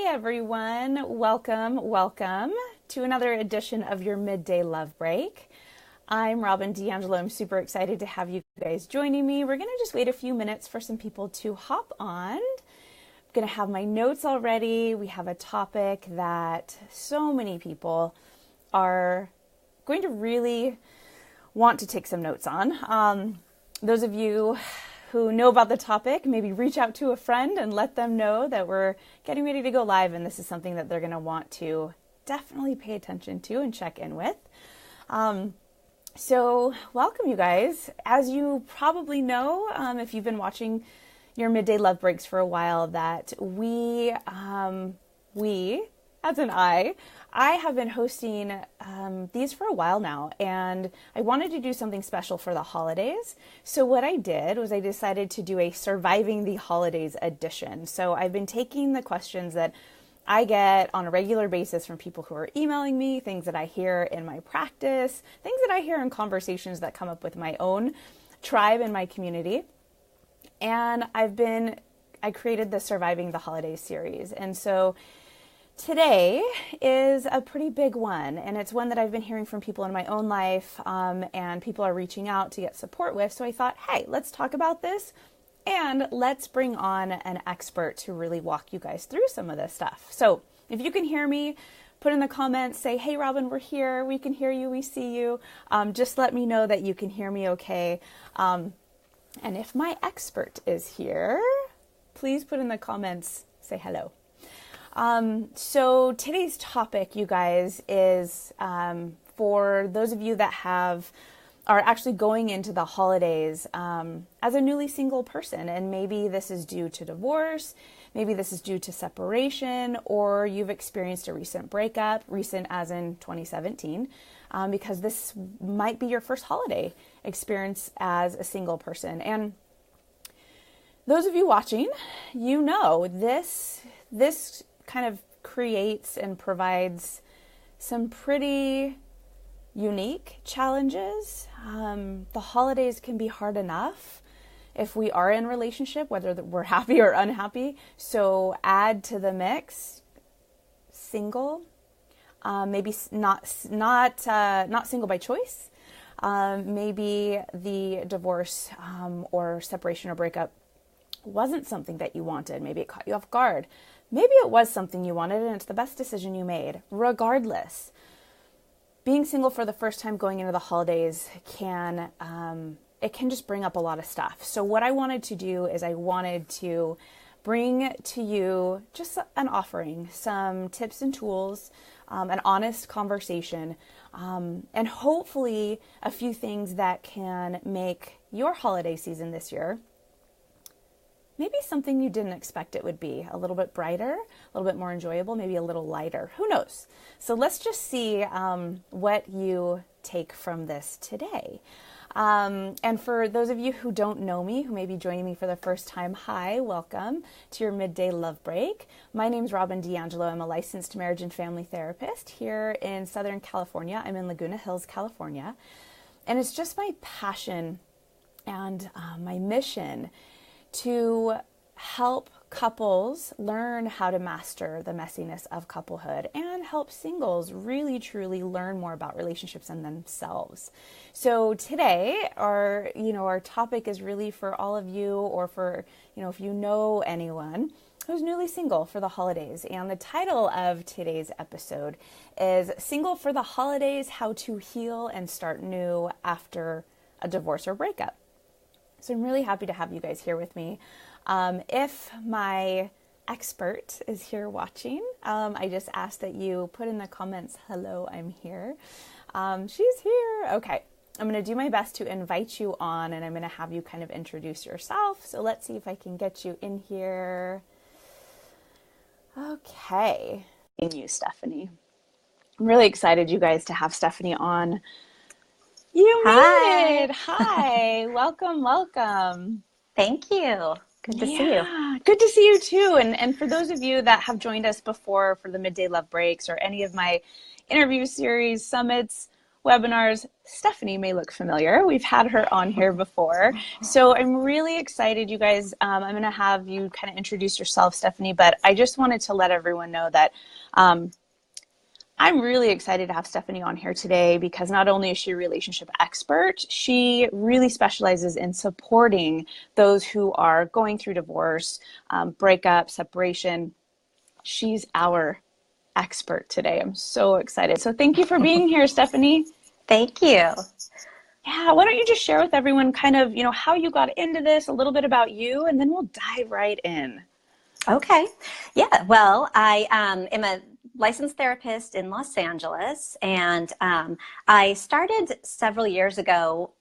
everyone. Welcome to another edition of your Midday Love Break. I'm Robyn D'Angelo. I'm super excited to have you guys joining me. We're going to just wait a few minutes for some people to hop on. I'm going to have my notes already. We have a topic that so many people are going to really want to take some notes on. Those of you who know about the topic, maybe reach out to a friend and let them know that we're getting ready to go live, and this is something that they're going to want to definitely pay attention to and check in with. So welcome, you guys. As you probably know, if you've been watching your Midday Love Breaks for a while, that we, as in I have been hosting these for a while now, and I wanted to do something special for the holidays. So what I did was I decided to do a Surviving the Holidays edition. So I've been taking the questions that I get on a regular basis from people who are emailing me, things that I hear in my practice, things that I hear in conversations that come up with my own tribe and my community. And I created the Surviving the Holidays series. And so today is a pretty big one, and it's one that I've been hearing from people in my own life, and people are reaching out to get support with. So I thought, hey, let's talk about this, and let's bring on an expert to really walk you guys through some of this stuff. So if you can hear me, put in the comments, say, hey, Robyn, we're here. We can hear you. We see you. Just let me know that you can hear me okay. And if my expert is here, please put in the comments, say hello. So today's topic, you guys, is for those of you that are actually going into the holidays as a newly single person, and maybe this is due to divorce, maybe this is due to separation, or you've experienced a recent breakup, recent as in 2017, because this might be your first holiday experience as a single person. And those of you watching, you know this kind of creates and provides some pretty unique challenges. The holidays can be hard enough if we are in a relationship, whether we're happy or unhappy. So add to the mix single, maybe not single by choice. Maybe the divorce or separation or breakup wasn't something that you wanted. Maybe it caught you off guard. Maybe it was something you wanted and it's the best decision you made. Regardless, being single for the first time going into the holidays can just bring up a lot of stuff. So what I wanted to do is I wanted to bring to you just an offering, some tips and tools, an honest conversation, and hopefully a few things that can make your holiday season this year maybe something you didn't expect it would be. A little bit brighter, a little bit more enjoyable, maybe a little lighter. Who knows? So let's just see what you take from this today. And for those of you who don't know me, who may be joining me for the first time, hi, welcome to your Midday Love Break. My name's Robyn D'Angelo. I'm a licensed marriage and family therapist here in Southern California. I'm in Laguna Hills, California. And it's just my passion and my mission to help couples learn how to master the messiness of couplehood and help singles really truly learn more about relationships and themselves. So today our topic is really for all of you, or for, if you know anyone who's newly single for the holidays. And the title of today's episode is Single for the Holidays: How to Heal and Start New After a Divorce or Breakup. So I'm really happy to have you guys here with me. If my expert is here watching, I just ask that you put in the comments, hello, I'm here. She's here. Okay. I'm going to do my best to invite you on, and I'm going to have you kind of introduce yourself. So let's see if I can get you in here. Okay. Thank you, Stephanie. I'm really excited, you guys, to have Stephanie on. You made it. Hi. Welcome. Thank you. Good to see you. Good to see you too. And for those of you that have joined us before for the Midday Love Breaks or any of my interview series, summits, webinars, Stephanie may look familiar. We've had her on here before. So I'm really excited, you guys. I'm going to have you kind of introduce yourself, Stephanie, but I just wanted to let everyone know that I'm really excited to have Stephanie on here today because not only is she a relationship expert, she really specializes in supporting those who are going through divorce, breakup, separation. She's our expert today. I'm so excited. So thank you for being here, Stephanie. Thank you. Yeah, why don't you just share with everyone kind of, how you got into this, a little bit about you, and then we'll dive right in. Okay. Yeah. Well, I am a licensed therapist in Los Angeles, and I started several years ago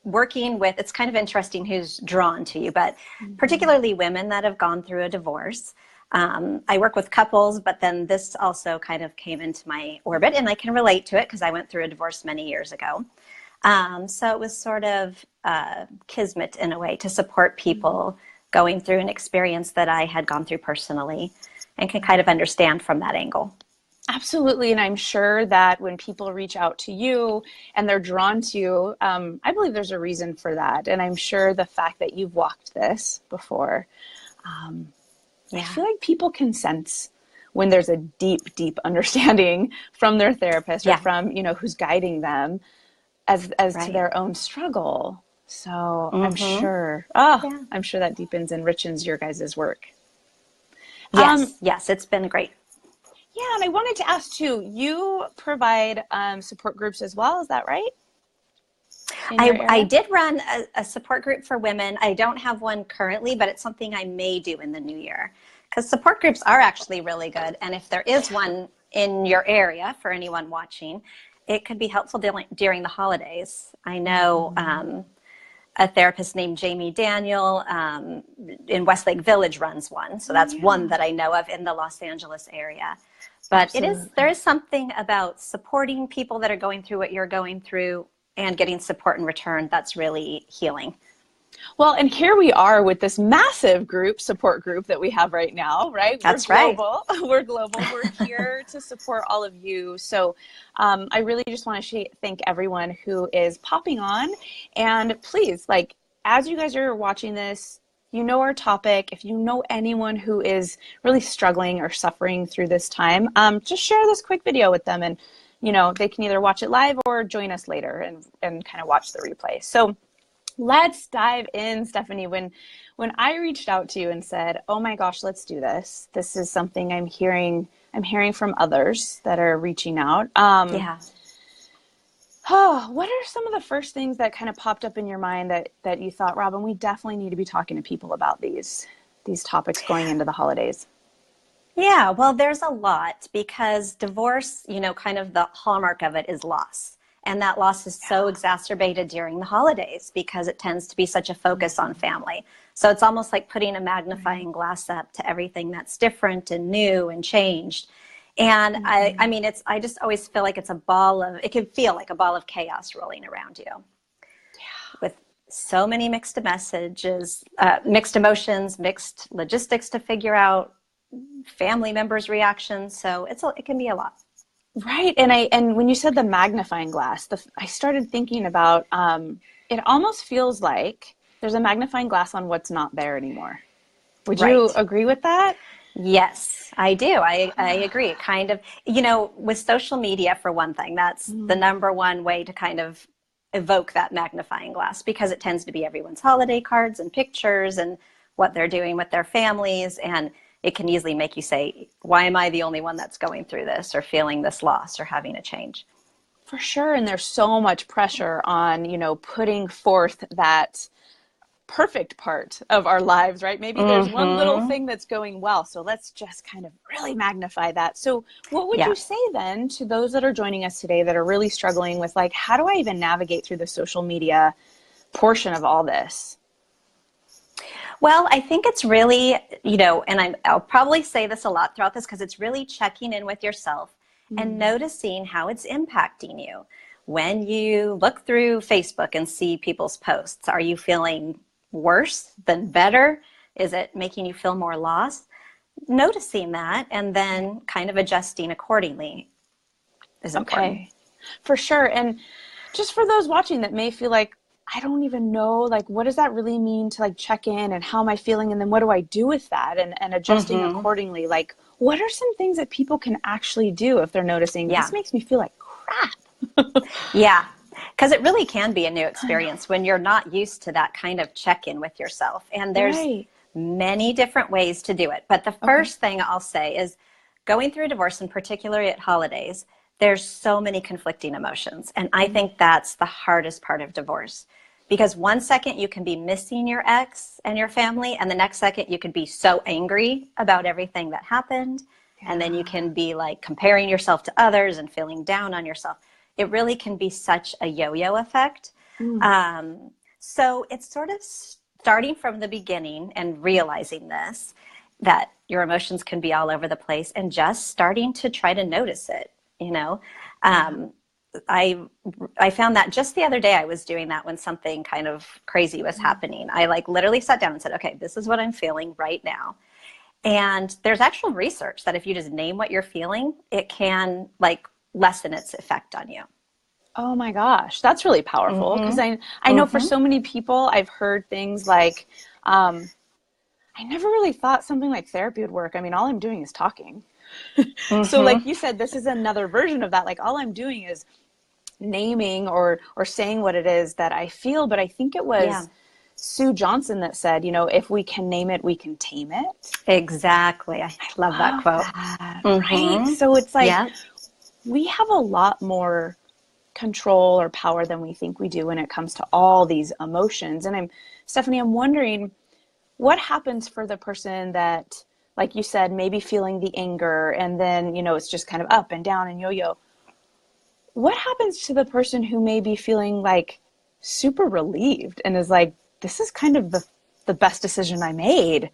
working with, it's kind of interesting who's drawn to you, but particularly women that have gone through a divorce. I work with couples, but then this also kind of came into my orbit, and I can relate to it because I went through a divorce many years ago. So it was sort of kismet in a way to support people going through an experience that I had gone through personally and can kind of understand from that angle. Absolutely. And I'm sure that when people reach out to you and they're drawn to you, I believe there's a reason for that. And I'm sure the fact that you've walked this before, I feel like people can sense when there's a deep, deep understanding from their therapist or from, who's guiding them as to their own struggle. So I'm sure, I'm sure that deepens and enriches your guys' work. Yes, it's been great. Yeah, and I wanted to ask too, you provide support groups as well, is that right? I did run a support group for women. I don't have one currently, but it's something I may do in the new year because support groups are actually really good. And if there is one in your area for anyone watching, it could be helpful during the holidays. I know a therapist named Jamie Daniel in Westlake Village runs one. So that's one that I know of in the Los Angeles area. But there is something about supporting people that are going through what you're going through and getting support in return that's really healing. Well, and here we are with this massive support group that we have right now, right? That's We're global. We're global. We're here to support all of you. So I really just want to thank everyone who is popping on. And please, as you guys are watching this, our topic. If you know anyone who is really struggling or suffering through this time, just share this quick video with them and, they can either watch it live or join us later and kind of watch the replay. So let's dive in, Stephanie. When I reached out to you and said, oh my gosh, let's do this. This is something I'm hearing from others that are reaching out. What are some of the first things that kind of popped up in your mind that you thought, Robyn, we definitely need to be talking to people about these topics going into the holidays? Yeah, well, there's a lot because divorce, kind of the hallmark of it is loss. And that loss is so exacerbated during the holidays because it tends to be such a focus on family. So it's almost like putting a magnifying glass up to everything that's different and new and changed. And I just always feel like it can feel like a ball of chaos rolling around you with so many mixed messages, mixed emotions, mixed logistics to figure out, family members' reactions. So it can be a lot. Right. And when you said the magnifying glass, I started thinking about, it almost feels like there's a magnifying glass on what's not there anymore. Would you agree with that? Yes, I do. I agree. Kind of, with social media, for one thing, that's the number one way to kind of evoke that magnifying glass because it tends to be everyone's holiday cards and pictures and what they're doing with their families. And it can easily make you say, why am I the only one that's going through this or feeling this loss or having a change? For sure. And there's so much pressure on, putting forth that perfect part of our lives, right? Maybe there's one little thing that's going well. So let's just kind of really magnify that. So what would you say then to those that are joining us today that are really struggling with how do I even navigate through the social media portion of all this? Well, I think it's really, and I'll probably say this a lot throughout this because it's really checking in with yourself and noticing how it's impacting you. When you look through Facebook and see people's posts, are you feeling worse than better? Is it making you feel more lost? Noticing that and then kind of adjusting accordingly is important. For sure. And just for those watching that may feel like, I don't even know, like, what does that really mean to like check in and how am I feeling? And then what do I do with that? And adjusting accordingly. Like, what are some things that people can actually do if they're noticing this makes me feel like crap? Yeah. Because it really can be a new experience when you're not used to that kind of check-in with yourself. And there's many different ways to do it. But the first thing I'll say is going through a divorce, and particularly at holidays, there's so many conflicting emotions. And I think that's the hardest part of divorce. Because one second you can be missing your ex and your family, and the next second you could be so angry about everything that happened. And then you can be like comparing yourself to others and feeling down on yourself. It really can be such a yo-yo effect. So it's sort of starting from the beginning and realizing this, that your emotions can be all over the place, and just starting to try to notice it, you know. I found that just the other day I was doing that when something kind of crazy was happening. I like literally sat down and said, okay, this is what I'm feeling right now. And there's actual research that if you just name what you're feeling, it can like lessen its effect on you. Oh my gosh, that's really powerful. Because I know for so many people, I've heard things like, I never really thought something like therapy would work. I mean, all I'm doing is talking. So like you said, this is another version of that. Like all I'm doing is naming or saying what it is that I feel. But I think it was Sue Johnson that said, you know, if we can name it, we can tame it. Exactly. I love that quote. Right? So it's like we have a lot more control or power than we think we do when it comes to all these emotions. And Stephanie, I'm wondering what happens for the person that, like you said, maybe feeling the anger and then, you know, it's just kind of up and down and yo-yo. What happens to the person who may be feeling like super relieved and is like, this is kind of the best decision I made.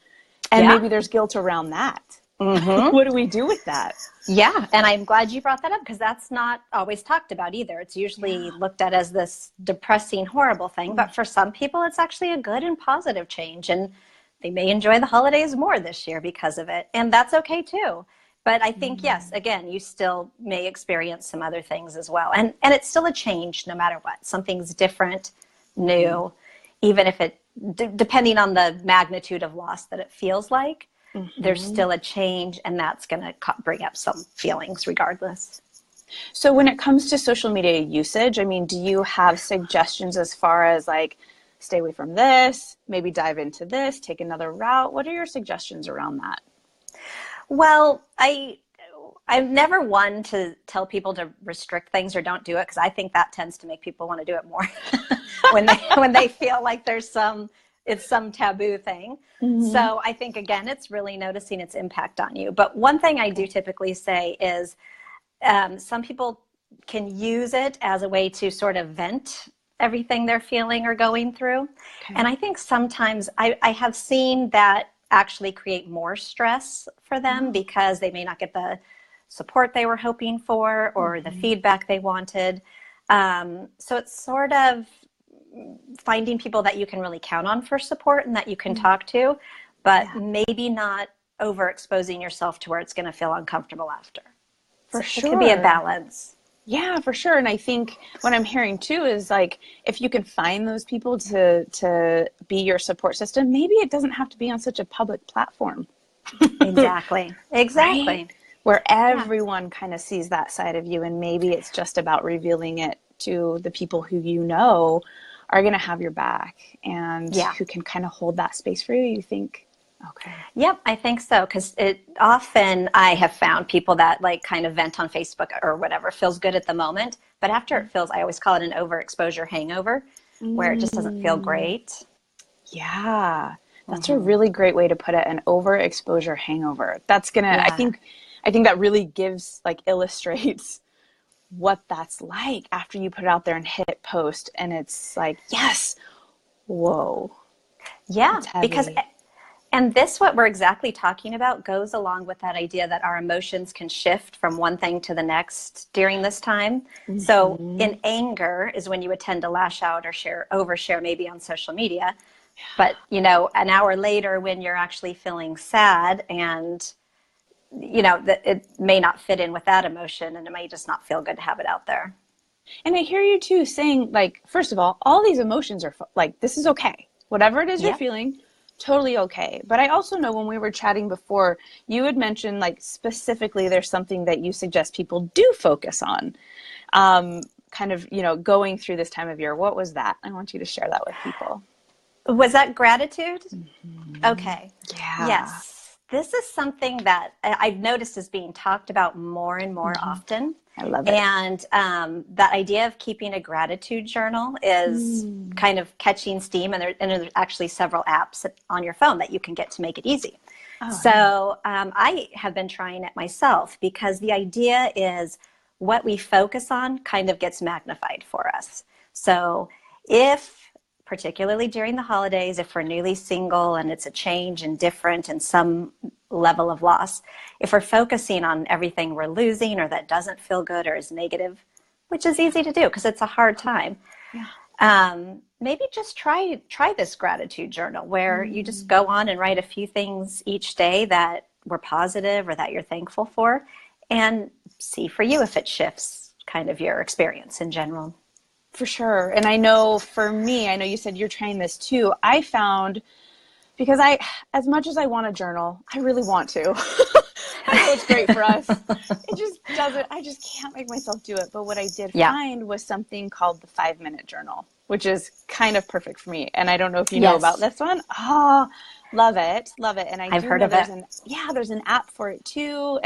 And maybe there's guilt around that. What do we do with that? Yeah, and I'm glad you brought that up, because that's not always talked about either. It's usually looked at as this depressing, horrible thing. But for some people, it's actually a good and positive change. And they may enjoy the holidays more this year because of it. And that's okay too. But I think, yes, again, you still may experience some other things as well. And it's still a change no matter what. Something's different, new, even if it, depending on the magnitude of loss that it feels like. There's still a change, and that's going to bring up some feelings regardless. So when it comes to social media usage, I mean, do you have suggestions as far as like, stay away from this, maybe dive into this, take another route? What are your suggestions around that? Well, I'm never one to tell people to restrict things or don't do it, because I think that tends to make people want to do it more when they feel like it's some taboo thing. So I think, again, it's really noticing its impact on you. But one thing I do typically say is some people can use it as a way to sort of vent everything they're feeling or going through. And I think sometimes I have seen that actually create more stress for them, because they may not get the support they were hoping for or the feedback they wanted. So it's sort of finding people that you can really count on for support and that you can talk to, but maybe not overexposing yourself to where it's going to feel uncomfortable after. For sure. It can be a balance. Yeah, for sure. And I think what I'm hearing too is like, if you can find those people to be your support system, maybe it doesn't have to be on such a public platform. Exactly. Right? Where everyone kind of sees that side of you, and maybe it's just about revealing it to the people who you know are going to have your back and who can kind of hold that space for you. You think, okay. Yep, I think so. Because often I have found people that like kind of vent on Facebook or whatever feels good at the moment, but after it feels, I always call it an overexposure hangover, where it just doesn't feel great. Yeah, that's a really great way to put it, an overexposure hangover. That's going to, I think that really illustrates what that's like after you put it out there and hit post, and it's like, yes, whoa. Yeah, because, and this, what we're exactly talking about, goes along with that idea that our emotions can shift from one thing to the next during this time. So in anger is when you would tend to lash out or overshare maybe on social media. But, you know, an hour later when you're actually feeling sad and, you know, that it may not fit in with that emotion, and it may just not feel good to have it out there. And I hear you too saying, like, first of all these emotions are like, this is okay. Whatever it is you're Yeah. feeling, totally okay. But I also know when we were chatting before, you had mentioned, like, specifically there's something that you suggest people do focus on, kind of, going through this time of year. What was that? I want you to share that with people. Was that gratitude? Mm-hmm. Okay. Yeah. Yes. This is something that I've noticed is being talked about more and more Mm-hmm. often. I love it. And that idea of keeping a gratitude journal is Mm. kind of catching steam. And there's actually several apps on your phone that you can get to make it easy. Oh, So I have been trying it myself because the idea is what we focus on kind of gets magnified for us. So if, particularly during the holidays, if we're newly single and it's a change and different and some level of loss, if we're focusing on everything we're losing or that doesn't feel good or is negative, which is easy to do because it's a hard time, maybe just try this gratitude journal where you just go on and write a few things each day that were positive or that you're thankful for, and see for you if it shifts kind of your experience in general. For sure. And I know for me, I know you said you're trying this too. I found, because as much as I want to journal, I really want to. I know it's great for us. It just doesn't, I just can't make myself do it. But what I did Yeah. find was something called the 5-minute journal, which is kind of perfect for me. And I don't know if you know about Yes. this one. Oh, love it. Love it. And I I've do heard know of it. there's an app for it too.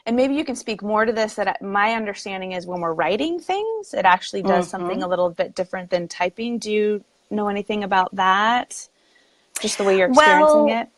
And maybe you can speak more to this, that my understanding is when we're writing things, it actually does something a little bit different than typing. Do you know anything about that? Just the way you're experiencing Well, it?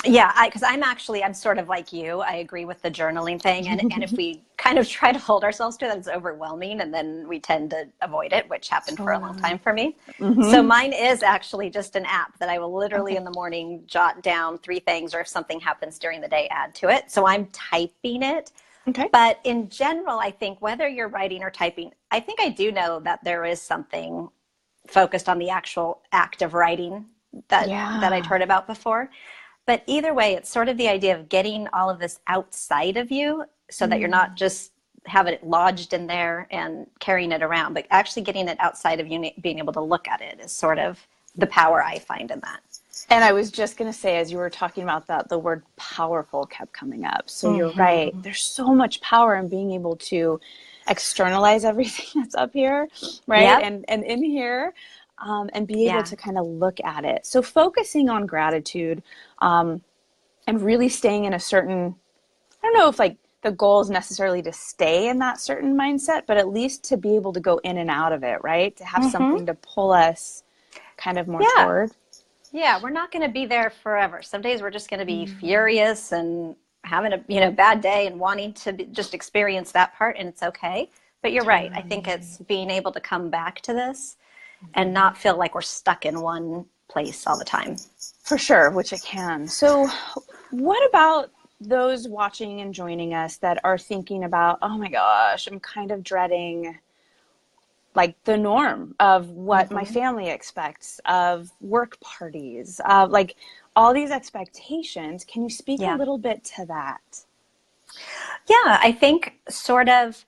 yeah, because I'm sort of like you. I agree with the journaling thing. And if we kind of try to hold ourselves to that, it's overwhelming. And then we tend to avoid it, which happened for a long Totally. time for me. Mm-hmm. So mine is actually just an app that I will literally Okay. in the morning jot down 3 things, or if something happens during the day, add to it. So I'm typing it. Okay. But in general, I think whether you're writing or typing, I think I do know that there is something focused on the actual act of writing that I'd Yeah. heard about before. But either way, it's sort of the idea of getting all of this outside of you so that you're not just having it lodged in there and carrying it around, but actually getting it outside of you, being able to look at it is sort of the power I find in that. And I was just going to say, as you were talking about that, the word powerful kept coming up. So you're right. There's so much power in being able to externalize everything that's up here, right? Yep. And in here, and be able Yeah. to kind of look at it. So focusing on gratitude, and really staying in a certain, I don't know if like the goal is necessarily to stay in that certain mindset, but at least to be able to go in and out of it, right? To have something to pull us kind of more Yeah. toward. Yeah, we're not going to be there forever. Some days we're just going to be furious and having a bad day and wanting to just experience that part, and it's okay. But you're right. I think it's being able to come back to this and not feel like we're stuck in one place all the time. For sure, which it can. So what about those watching and joining us that are thinking about, oh my gosh, I'm kind of dreading like the norm of what my family expects, of work parties, of like all these expectations. Can you speak a Yeah. little bit to that? Yeah, I think sort of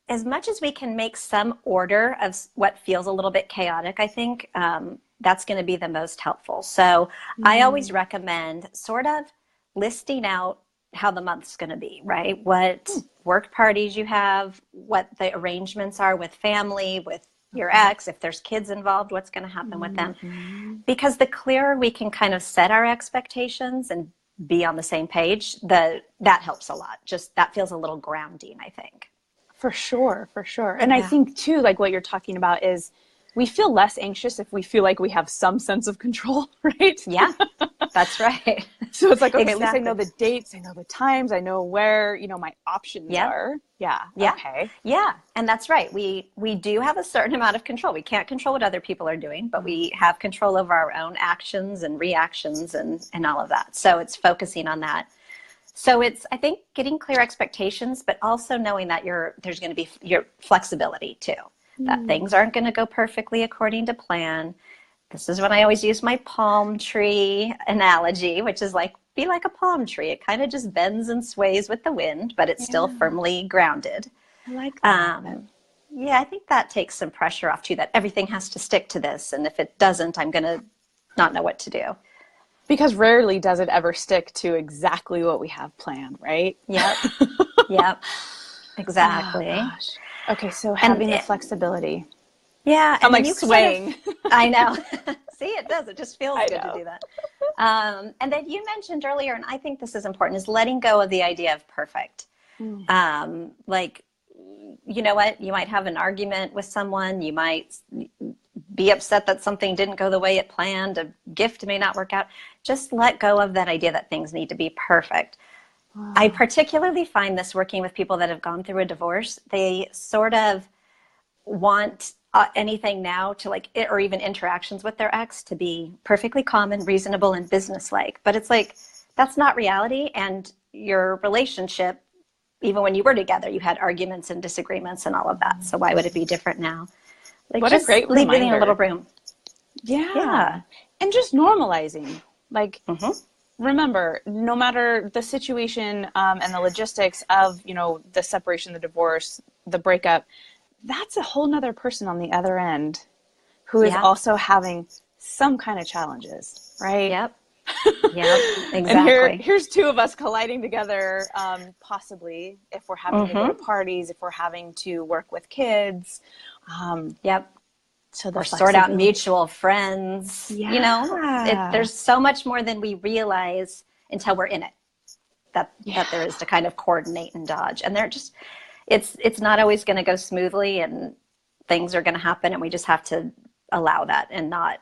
as much as we can make some order of what feels a little bit chaotic, I think that's going to be the most helpful. So I always recommend sort of listing out how the month's going to be, right? What work parties you have, what the arrangements are with family, with your ex, if there's kids involved, what's going to happen with them. Because the clearer we can kind of set our expectations and be on the same page, that helps a lot. Just that feels a little grounding, I think. For sure, for sure. And I Yeah. think too, like what you're talking about is we feel less anxious if we feel like we have some sense of control, right? Yeah, that's right. So it's like, okay, at least I Exactly. know the dates, I know the times, I know where, my options Yeah. are. Yeah. Yeah. Okay. Yeah. And that's right. We do have a certain amount of control. We can't control what other people are doing, but we have control over our own actions and reactions and all of that. So it's focusing on that. So it's, I think, getting clear expectations, but also knowing that there's going to be your flexibility too, that things aren't going to go perfectly according to plan. This is when I always use my palm tree analogy, which is like, be like a palm tree. It kind of just bends and sways with the wind, but it's still firmly grounded. I like that. Yeah, I think that takes some pressure off too, that everything has to stick to this. And if it doesn't, I'm going to not know what to do. Because rarely does it ever stick to exactly what we have planned, right? Yep. Yep. Oh, Exactly. gosh. Okay, so And having the flexibility. yeah, I'm and then like you swaying. I know. See, it does. It just feels I good to know. do that. And then you mentioned earlier, and I think this is important, is letting go of the idea of perfect. Like, you know what? You might have an argument with someone. You might be upset that something didn't go the way it planned. A gift may not work out. Just let go of that idea that things need to be perfect. I particularly find this working with people that have gone through a divorce. They sort of want anything now to like, or even interactions with their ex to be perfectly calm and reasonable and businesslike. But it's like, that's not reality. And your relationship, even when you were together, you had arguments and disagreements and all of that. So why would it be different now? Like, What a just great leaving a reminder. little room. Yeah. Yeah. And just normalizing. Like, remember, no matter the situation and the logistics of, you know, the separation, the divorce, the breakup, that's a whole nother person on the other end who is also having some kind of challenges, right? Yep. Yep. Exactly. And here's two of us colliding together, possibly if we're having to go to parties, if we're having to work with kids. Yep. So or sort out mutual friends. Yeah. You know, there's so much more than we realize until we're in it that there is to kind of coordinate and dodge. And they're just, it's not always going to go smoothly, and things are going to happen, and we just have to allow that and not.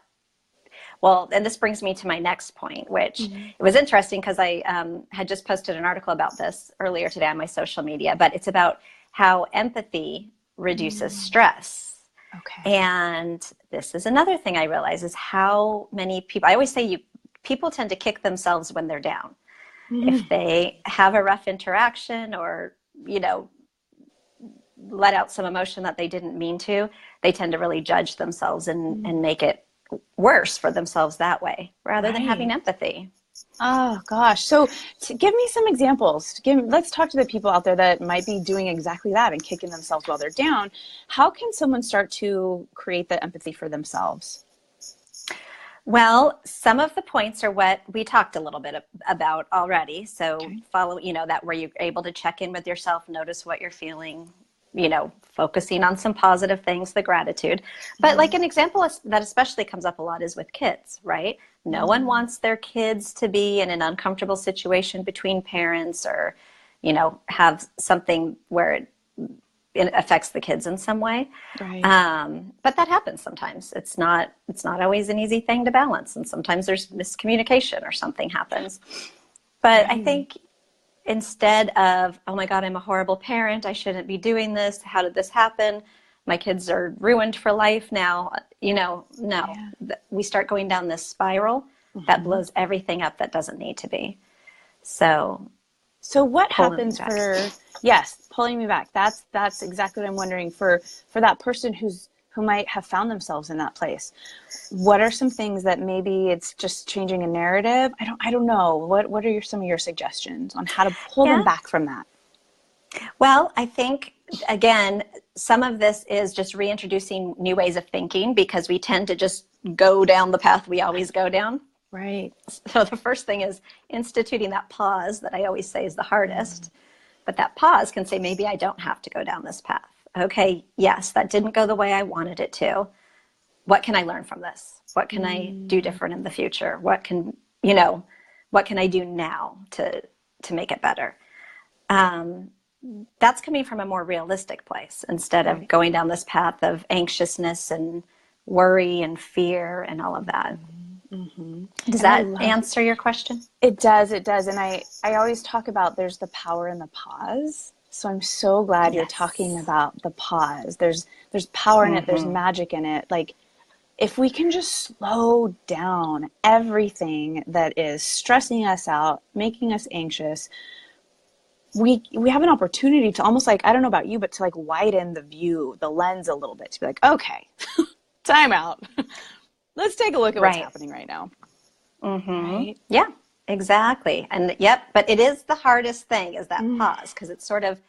Well, and this brings me to my next point, which it was interesting because I had just posted an article about this earlier today on my social media, but it's about how empathy reduces stress. Okay. And this is another thing I realize is how many people, I always say people tend to kick themselves when they're down. If they have a rough interaction or, you know, let out some emotion that they didn't mean to, they tend to really judge themselves and make it worse for themselves that way rather than having empathy. Oh gosh. So give me some examples. Let's talk to the people out there that might be doing exactly that and kicking themselves while they're down. How can someone start to create that empathy for themselves? Well, some of the points are what we talked a little bit about already. So follow, you know, that where you're able to check in with yourself, notice what you're feeling, you know, focusing on some positive things, the gratitude. But like an example that especially comes up a lot is with kids, right? No one wants their kids to be in an uncomfortable situation between parents or, you know, have something where it affects the kids in some way. Right. But that happens sometimes. It's not always an easy thing to balance. And sometimes there's miscommunication or something happens. But I think instead of, oh my God, I'm a horrible parent, I shouldn't be doing this, how did this happen? My kids are ruined for life now. You know, no. We start going down this spiral that blows everything up that doesn't need to be. So what happens for, pulling me back. That's exactly what I'm wondering for that person who might have found themselves in that place. What are some things that maybe it's just changing a narrative? I don't know. What are some of your suggestions on how to pull them back from that? Well, I think, again, some of this is just reintroducing new ways of thinking because we tend to just go down the path we always go down. Right. So the first thing is instituting that pause that I always say is the hardest. But that pause can say, maybe I don't have to go down this path. Okay, yes, that didn't go the way I wanted it to. What can I learn from this? What can I do different in the future? What can I do now to make it better? That's coming from a more realistic place instead of going down this path of anxiousness and worry and fear and all of that. Does that answer your question? It does. And I always talk about there's the power in the pause. So I'm so glad you're talking about the pause. There's power in it. There's magic in it. Like if we can just slow down everything that is stressing us out, making us anxious, we have an opportunity to almost like, I don't know about you, but to like widen the view, the lens a little bit, to be like, okay, time out. Let's take a look at what's happening right now. Right? Yeah, exactly. And but it is the hardest thing is that pause because it's sort of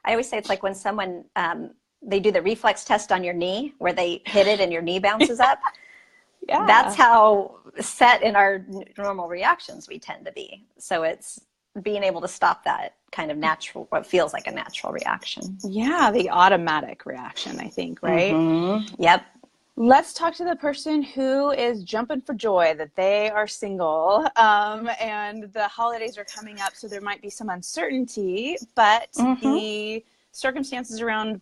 I always say it's like when someone, they do the reflex test on your knee where they hit it and your knee bounces up. Yeah. That's how set in our normal reactions we tend to be. So it's being able to stop that kind of natural, what feels like a natural reaction. Yeah, the automatic reaction, I think, right? Mm-hmm. Yep. Let's talk to the person who is jumping for joy that they are single, and the holidays are coming up, so there might be some uncertainty, but the circumstances around,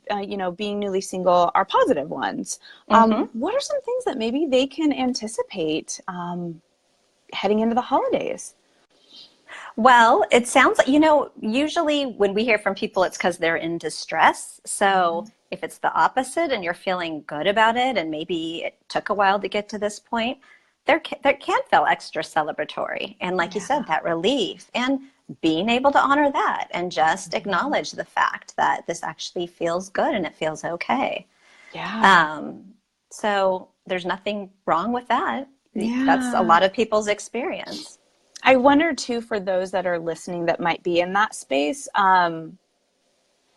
being newly single are positive ones. What are some things that maybe they can anticipate heading into the holidays? Well, it sounds like, usually when we hear from people, it's because they're in distress. So if it's the opposite and you're feeling good about it, and maybe it took a while to get to this point, there can feel extra celebratory. And like you said, that relief and being able to honor that and just acknowledge the fact that this actually feels good and it feels okay. Yeah. So there's nothing wrong with that. Yeah. That's a lot of people's experience. I wonder too, for those that are listening that might be in that space,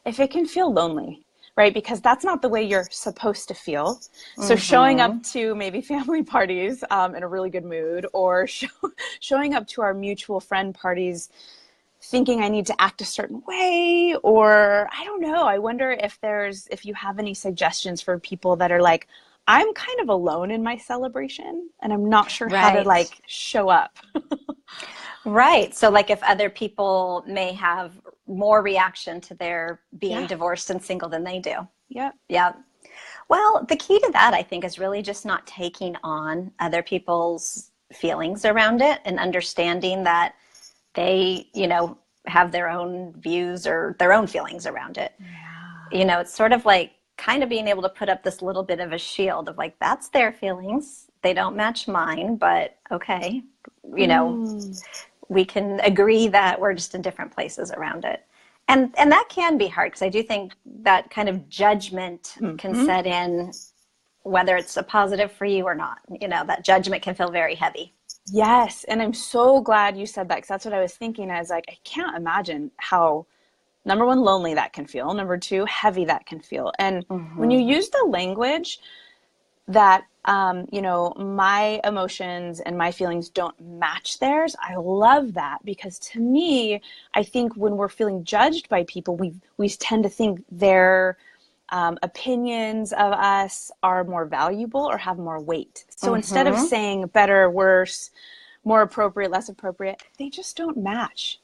if it can feel lonely, right? Because that's not the way you're supposed to feel. So showing up to maybe family parties in a really good mood, or showing up to our mutual friend parties thinking I need to act a certain way, or I don't know. I wonder if you have any suggestions for people that are like, I'm kind of alone in my celebration and I'm not sure how to show up. Right. So like if other people may have more reaction to their being divorced and single than they do. Yep. Yeah. Well, the key to that, I think, is really just not taking on other people's feelings around it and understanding that they, have their own views or their own feelings around it. Yeah. It's sort of like kind of being able to put up this little bit of a shield of like, that's their feelings. They don't match mine, but okay. We can agree that we're just in different places around it. And that can be hard, because I do think that kind of judgment can set in, whether it's a positive for you or not. That judgment can feel very heavy. Yes. And I'm so glad you said that, because that's what I was thinking. I was like, I can't imagine how, number one, lonely that can feel. Number two, heavy that can feel. And when you use the language that, my emotions and my feelings don't match theirs, I love that, because to me, I think when we're feeling judged by people, we tend to think their opinions of us are more valuable or have more weight. So instead of saying better, worse, more appropriate, less appropriate, they just don't match.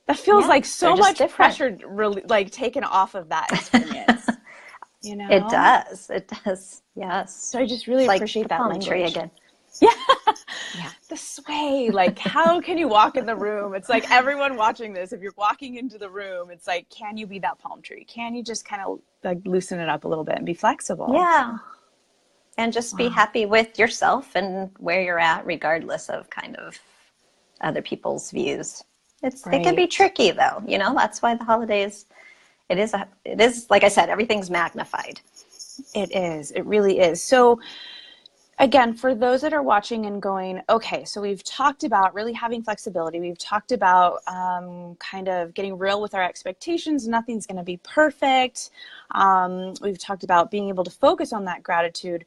That feels like so much pressure really taken off of that experience. It does. It does. Yes. So I just really appreciate that language. Tree again. Yeah. The sway. How can you walk in the room? It's like everyone watching this, if you're walking into the room, it's like, can you be that palm tree? Can you just kind of loosen it up a little bit and be flexible? Yeah. And just be happy with yourself and where you're at, regardless of kind of other people's views. It can be tricky though. That's why the holidays, it is, like I said, everything's magnified. It is. It really is. So again, for those that are watching and going, okay, so we've talked about really having flexibility. We've talked about kind of getting real with our expectations. Nothing's going to be perfect. We've talked about being able to focus on that gratitude.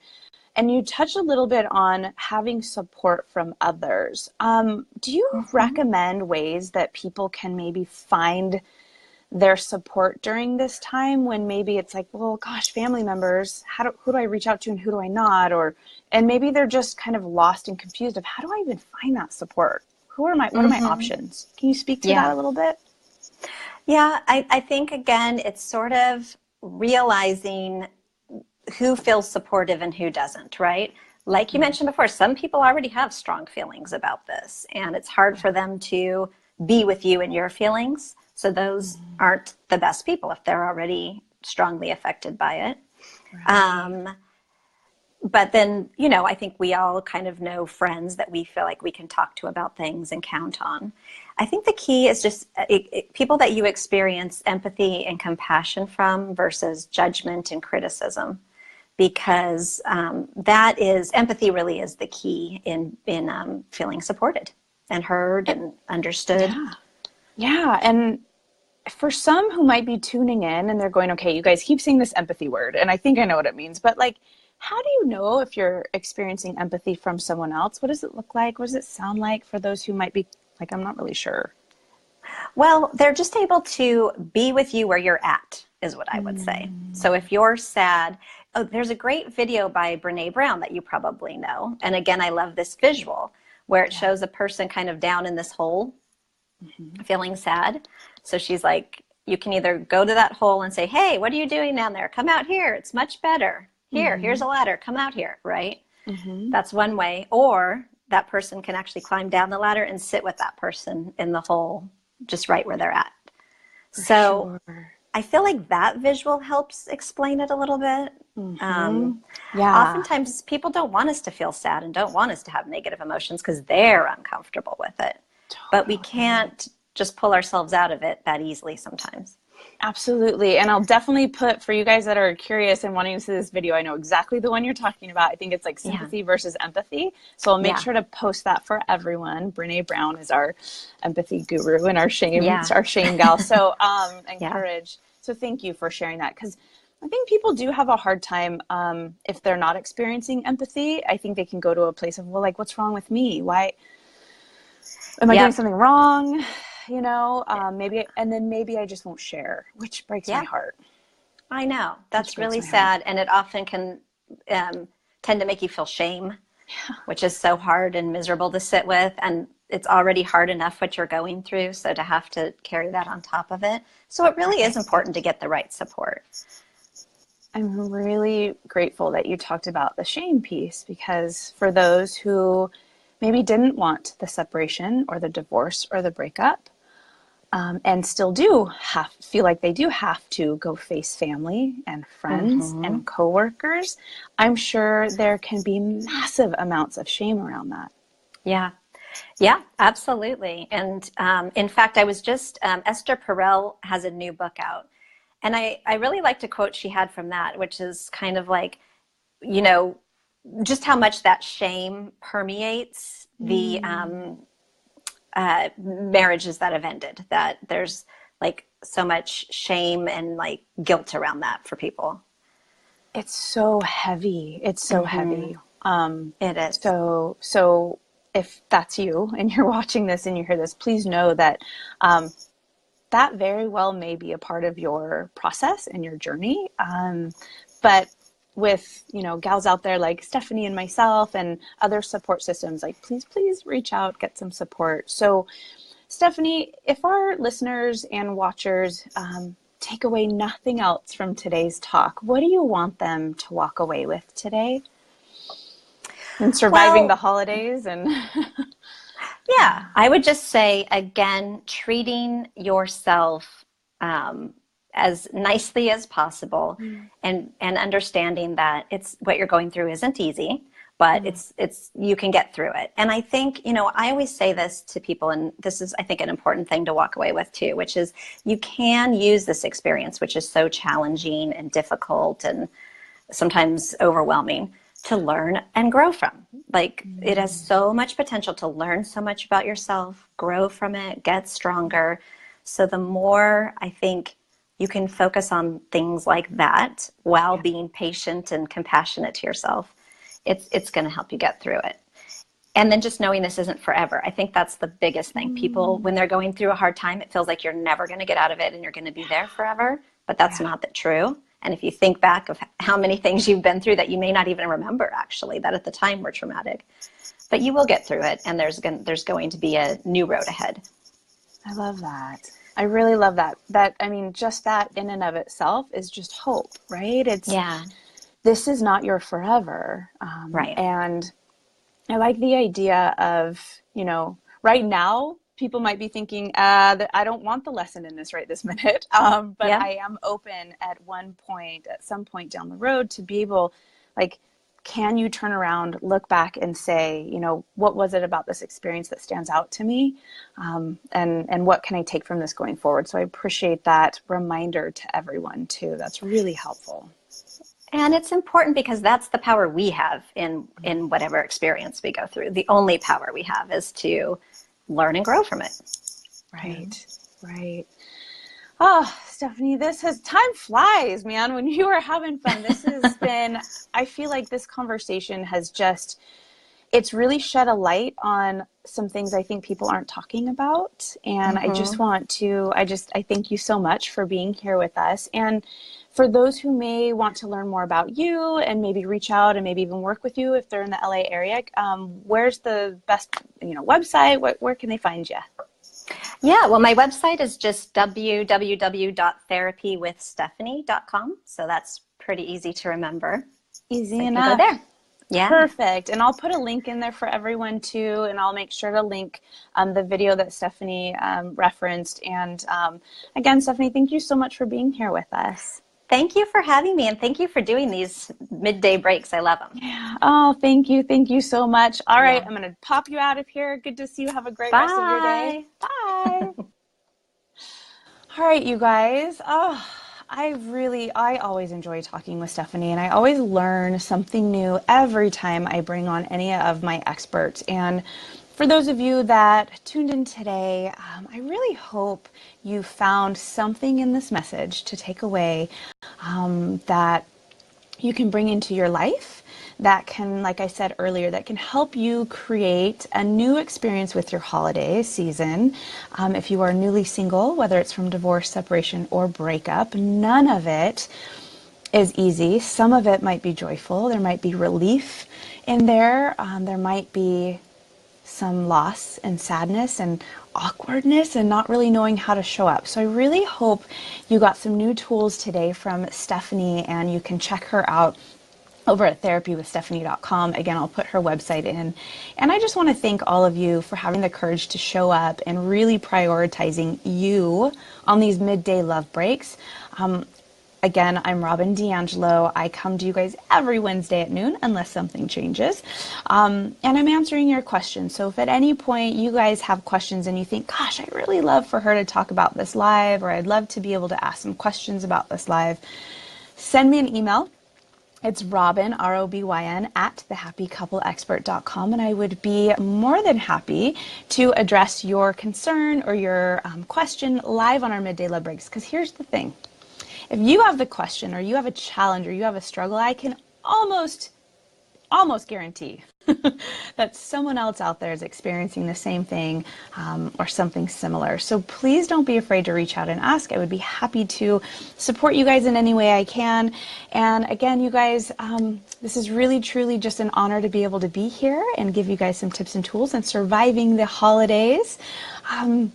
And you touched a little bit on having support from others. Do you recommend ways that people can maybe find their support during this time, when maybe it's like, well, gosh, family members, who do I reach out to and who do I not? And maybe they're just kind of lost and confused of, how do I even find that support? What are my options? Can you speak to that a little bit? Yeah, I think, again, it's sort of realizing who feels supportive and who doesn't, right? Like you mentioned before, some people already have strong feelings about this, and it's hard for them to be with you and your feelings. So those aren't the best people if they're already strongly affected by it. Right. But then, I think we all kind of know friends that we feel like we can talk to about things and count on. I think the key is just people that you experience empathy and compassion from versus judgment and criticism, because empathy really is the key in feeling supported and heard and understood. Yeah. And for some who might be tuning in and they're going, okay, you guys keep saying this empathy word, and I think I know what it means, but like, how do you know if you're experiencing empathy from someone else? What does it look like? What does it sound like for those who might be like, I'm not really sure? Well, they're just able to be with you where you're at, is what I would say. So if you're sad, oh, there's a great video by Brene Brown that you probably know. And again, I love this visual where it shows a person kind of down in this hole, feeling sad. So she's like, you can either go to that hole and say, hey, what are you doing down there? Come out here. It's much better. Here's a ladder. Come out here, right? That's one way. Or that person can actually climb down the ladder and sit with that person in the hole, just right where they're at. So I feel like that visual helps explain it a little bit. Oftentimes people don't want us to feel sad and don't want us to have negative emotions because they're uncomfortable with it. But we can't just pull ourselves out of it that easily sometimes. Absolutely. And I'll definitely put, for you guys that are curious and wanting to see this video, I know exactly the one you're talking about. I think it's like sympathy versus empathy. So I'll make sure to post that for everyone. Brene Brown is our empathy guru and our shame gal. So encourage. So thank you for sharing that, because I think people do have a hard time if they're not experiencing empathy. I think they can go to a place of, well, like, what's wrong with me? Why am I doing something wrong? You know, maybe I just won't share, which breaks my heart. I know. That's really sad. And it often can tend to make you feel shame, which is so hard and miserable to sit with. And it's already hard enough what you're going through. So to have to carry that on top of it. So it really is important to get the right support. I'm really grateful that you talked about the shame piece, because for those who maybe didn't want the separation or the divorce or the breakup, and still do feel like they do have to go face family and friends and coworkers, I'm sure there can be massive amounts of shame around that. Yeah, absolutely. And in fact, I was just, Esther Perel has a new book out. And I really liked a quote she had from that, which is kind of like, you know, just how much that shame permeates the marriages that have ended, that there's like so much shame and like guilt around that for people. It's so heavy. It's so heavy. It is. So if that's you and you're watching this and you hear this, please know that that very well may be a part of your process and your journey. But with, you know, gals out there like Stephanie and myself and other support systems, like please reach out, get some support. So Stephanie, if our listeners and watchers take away nothing else from today's talk, what do you want them to walk away with today in surviving the holidays? And yeah, I would just say, again, treating yourself as nicely as possible, and understanding that it's what you're going through isn't easy, but it's you can get through it. And I think, you know, I always say this to people, and this is, I think, an important thing to walk away with too, which is you can use this experience, which is so challenging and difficult and sometimes overwhelming, to learn and grow from. Like it has so much potential to learn so much about yourself, grow from it, get stronger. So the more, I think, you can focus on things like that while being patient and compassionate to yourself, it's going to help you get through it. And then just knowing this isn't forever. I think that's the biggest thing. People, when they're going through a hard time, it feels like you're never going to get out of it and you're going to be there forever. But that's not the true. And if you think back of how many things you've been through that you may not even remember, actually, that at the time were traumatic, but you will get through it. And there's going to be a new road ahead. I love that. I really love that. That, I mean, just that in and of itself is just hope, right? This is not your forever. Right. And I like the idea of, you know, right now, people might be thinking, that I don't want the lesson in this right this minute. But I am open at some point down the road to be able, like, can you turn around, look back and say, you know, what was it about this experience that stands out to me? And what can I take from this going forward? So I appreciate that reminder to everyone too. That's really helpful. And it's important because that's the power we have in whatever experience we go through. The only power we have is to learn and grow from it. Right. Right. Oh, Stephanie, time flies, man, when you are having fun. This has been, I feel like this conversation has it's really shed a light on some things I think people aren't talking about. And I thank you so much for being here with us. And for those who may want to learn more about you and maybe reach out and maybe even work with you if they're in the LA area, where's the best, website? Where can they find you? Yeah, well, my website is just www.therapywithstephanie.com. So that's pretty easy to remember. Easy so enough. Go there. Yeah. Perfect. And I'll put a link in there for everyone too. And I'll make sure to link the video that Stephanie referenced. And again, Stephanie, thank you so much for being here with us. Thank you for having me. And thank you for doing these midday breaks. I love them. Yeah. Oh, thank you. Thank you so much. All right. I'm going to pop you out of here. Good to see you. Have a great rest of your day. Bye. All right, you guys. Oh, I always enjoy talking with Stephanie, and I always learn something new every time I bring on any of my experts. And for those of you that tuned in today, I really hope you found something in this message to take away that you can bring into your life, that can, like I said earlier, that can help you create a new experience with your holiday season. If you are newly single, whether it's from divorce, separation, or breakup, none of it is easy. Some of it might be joyful. There might be relief in there. There might be some loss and sadness and awkwardness and not really knowing how to show up. So I really hope you got some new tools today from Stephanie, and you can check her out over at therapywithstephanie.com. Again, I'll put her website in. And I just want to thank all of you for having the courage to show up and really prioritizing you on these midday love breaks. Again, I'm Robyn D'Angelo. I come to you guys every Wednesday at noon, unless something changes. And I'm answering your questions. So if at any point you guys have questions and you think, gosh, I'd really love for her to talk about this live, or I'd love to be able to ask some questions about this live, send me an email. It's Robyn, ROBYN, at thehappycoupleexpert.com, and I would be more than happy to address your concern or your question live on our midday love breaks. Because here's the thing. If you have the question, or you have a challenge, or you have a struggle, I can almost guarantee that someone else out there is experiencing the same thing or something similar. So please don't be afraid to reach out and ask. I would be happy to support you guys in any way I can. And again, you guys, this is really, truly just an honor to be able to be here and give you guys some tips and tools in surviving the holidays. And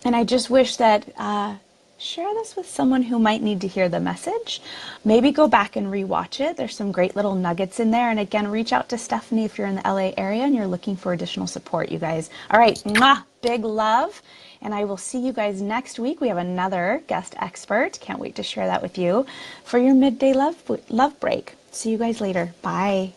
I just wish that share this with someone who might need to hear the message. Maybe go back and rewatch it. There's some great little nuggets in there. And again, reach out to Stephanie if you're in the LA area and you're looking for additional support, you guys. All right, mwah, big love. And I will see you guys next week. We have another guest expert. Can't wait to share that with you for your midday love break. See you guys later. Bye.